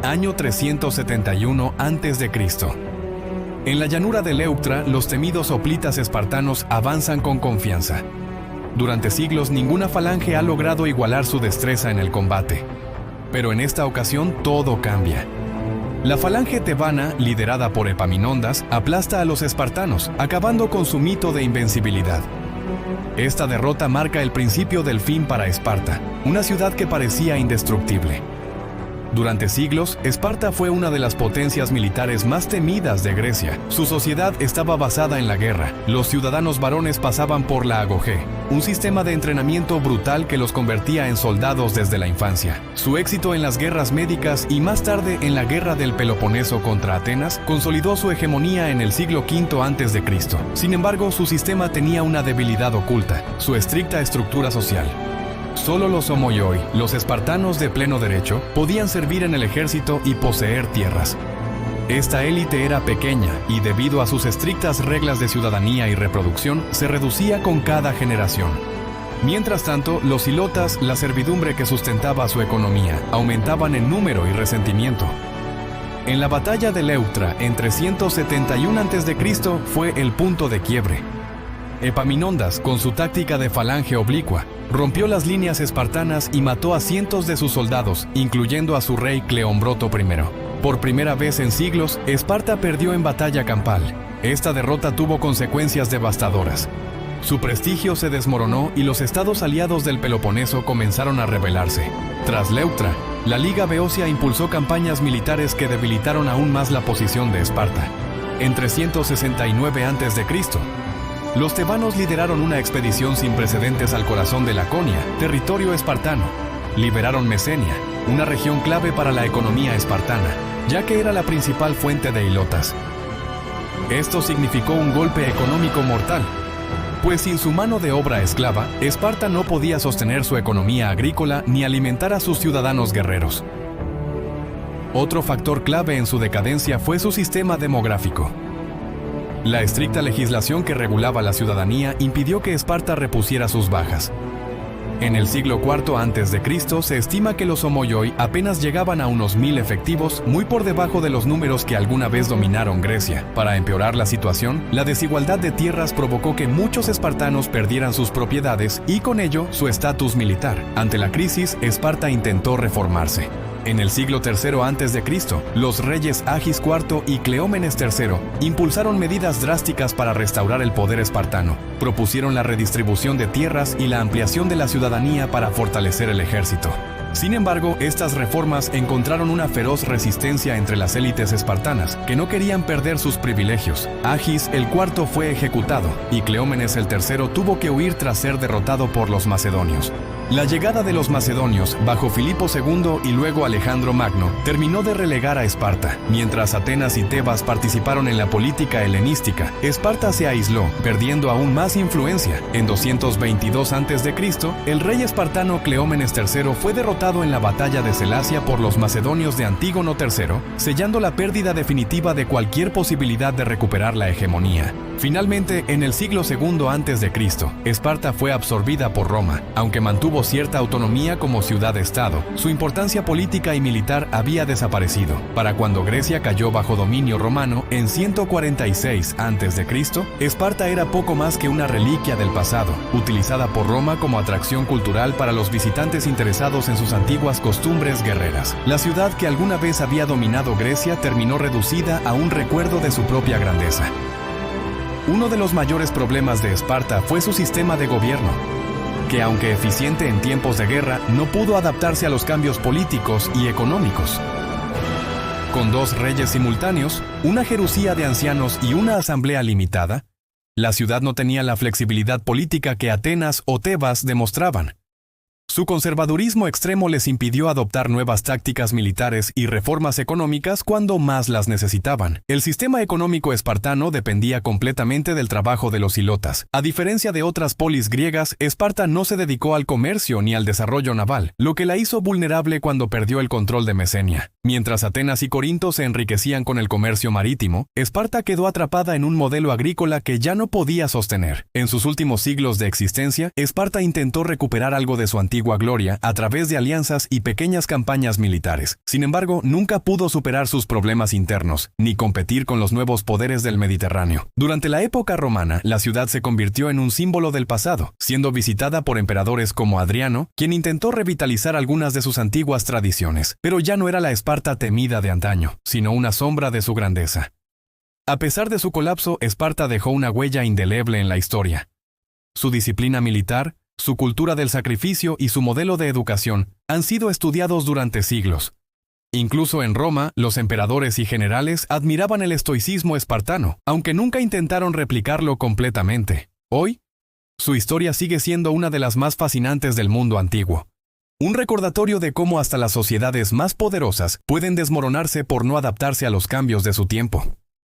año 371 a.C. En la llanura de Leuctra, los temidos hoplitas espartanos avanzan con confianza. Durante siglos, ninguna falange ha logrado igualar su destreza en el combate. Pero en esta ocasión, todo cambia. La falange tebana, liderada por Epaminondas, aplasta a los espartanos, acabando con su mito de invencibilidad. Esta derrota marca el principio del fin para Esparta, una ciudad que parecía indestructible. Durante siglos, Esparta fue una de las potencias militares más temidas de Grecia. Su sociedad estaba basada en la guerra. Los ciudadanos varones pasaban por la agogé, un sistema de entrenamiento brutal que los convertía en soldados desde la infancia. Su éxito en las guerras médicas y más tarde en la guerra del Peloponeso contra Atenas consolidó su hegemonía en el siglo V a.C. Sin embargo, su sistema tenía una debilidad oculta: su estricta estructura social. Solo los homoioi, los espartanos de pleno derecho, podían servir en el ejército y poseer tierras. Esta élite era pequeña y, debido a sus estrictas reglas de ciudadanía y reproducción, se reducía con cada generación. Mientras tanto, los ilotas, la servidumbre que sustentaba su economía, aumentaban en número y resentimiento. En la batalla de Leuctra, en 371 a.C., fue el punto de quiebre. Epaminondas, con su táctica de falange oblicua, rompió las líneas espartanas y mató a cientos de sus soldados, incluyendo a su rey Cleombroto I. Por primera vez en siglos, Esparta perdió en batalla campal. Esta derrota tuvo consecuencias devastadoras. Su prestigio se desmoronó y los estados aliados del Peloponeso comenzaron a rebelarse. Tras Leuctra, la Liga Beocia impulsó campañas militares que debilitaron aún más la posición de Esparta. En 369 a.C., los tebanos lideraron una expedición sin precedentes al corazón de Laconia, territorio espartano. Liberaron Mesenia, una región clave para la economía espartana, ya que era la principal fuente de ilotas. Esto significó un golpe económico mortal, pues sin su mano de obra esclava, Esparta no podía sostener su economía agrícola ni alimentar a sus ciudadanos guerreros. Otro factor clave en su decadencia fue su sistema demográfico. La estricta legislación que regulaba la ciudadanía impidió que Esparta repusiera sus bajas. En el siglo IV a.C. se estima que los homoioi apenas llegaban a unos 1000 efectivos, muy por debajo de los números que alguna vez dominaron Grecia. Para empeorar la situación, la desigualdad de tierras provocó que muchos espartanos perdieran sus propiedades y con ello su estatus militar. Ante la crisis, Esparta intentó reformarse. En el siglo III a.C., los reyes Agis IV y Cleómenes III impulsaron medidas drásticas para restaurar el poder espartano. Propusieron la redistribución de tierras y la ampliación de la ciudadanía para fortalecer el ejército. Sin embargo, estas reformas encontraron una feroz resistencia entre las élites espartanas, que no querían perder sus privilegios. Agis el IV fue ejecutado y Cleómenes el III tuvo que huir tras ser derrotado por los macedonios. La llegada de los macedonios, bajo Filipo II y luego Alejandro Magno, terminó de relegar a Esparta. Mientras Atenas y Tebas participaron en la política helenística, Esparta se aisló, perdiendo aún más influencia. En 222 a.C., el rey espartano Cleómenes III fue derrotado en la batalla de Celacia por los macedonios de Antígono III, sellando la pérdida definitiva de cualquier posibilidad de recuperar la hegemonía. Finalmente, en el siglo II a.C., Esparta fue absorbida por Roma. Aunque mantuvo cierta autonomía como ciudad-estado, su importancia política y militar había desaparecido. Para cuando Grecia cayó bajo dominio romano en 146 a.C., Esparta era poco más que una reliquia del pasado, utilizada por Roma como atracción cultural para los visitantes interesados en sus antiguas costumbres guerreras. La ciudad que alguna vez había dominado Grecia terminó reducida a un recuerdo de su propia grandeza. Uno de los mayores problemas de Esparta fue su sistema de gobierno, que aunque eficiente en tiempos de guerra, no pudo adaptarse a los cambios políticos y económicos. Con dos reyes simultáneos, una jerusía de ancianos y una asamblea limitada, la ciudad no tenía la flexibilidad política que Atenas o Tebas demostraban. Su conservadurismo extremo les impidió adoptar nuevas tácticas militares y reformas económicas cuando más las necesitaban. El sistema económico espartano dependía completamente del trabajo de los ilotas. A diferencia de otras polis griegas, Esparta no se dedicó al comercio ni al desarrollo naval, lo que la hizo vulnerable cuando perdió el control de Mesenia. Mientras Atenas y Corinto se enriquecían con el comercio marítimo, Esparta quedó atrapada en un modelo agrícola que ya no podía sostener. En sus últimos siglos de existencia, Esparta intentó recuperar algo de su antigua gloria a través de alianzas y pequeñas campañas militares. Sin embargo, nunca pudo superar sus problemas internos, ni competir con los nuevos poderes del Mediterráneo. Durante la época romana, la ciudad se convirtió en un símbolo del pasado, siendo visitada por emperadores como Adriano, quien intentó revitalizar algunas de sus antiguas tradiciones. Pero ya no era la Esparta temida de antaño, sino una sombra de su grandeza. A pesar de su colapso, Esparta dejó una huella indeleble en la historia. Su disciplina militar, su cultura del sacrificio y su modelo de educación han sido estudiados durante siglos. Incluso en Roma, los emperadores y generales admiraban el estoicismo espartano, aunque nunca intentaron replicarlo completamente. Hoy, su historia sigue siendo una de las más fascinantes del mundo antiguo. Un recordatorio de cómo hasta las sociedades más poderosas pueden desmoronarse por no adaptarse a los cambios de su tiempo.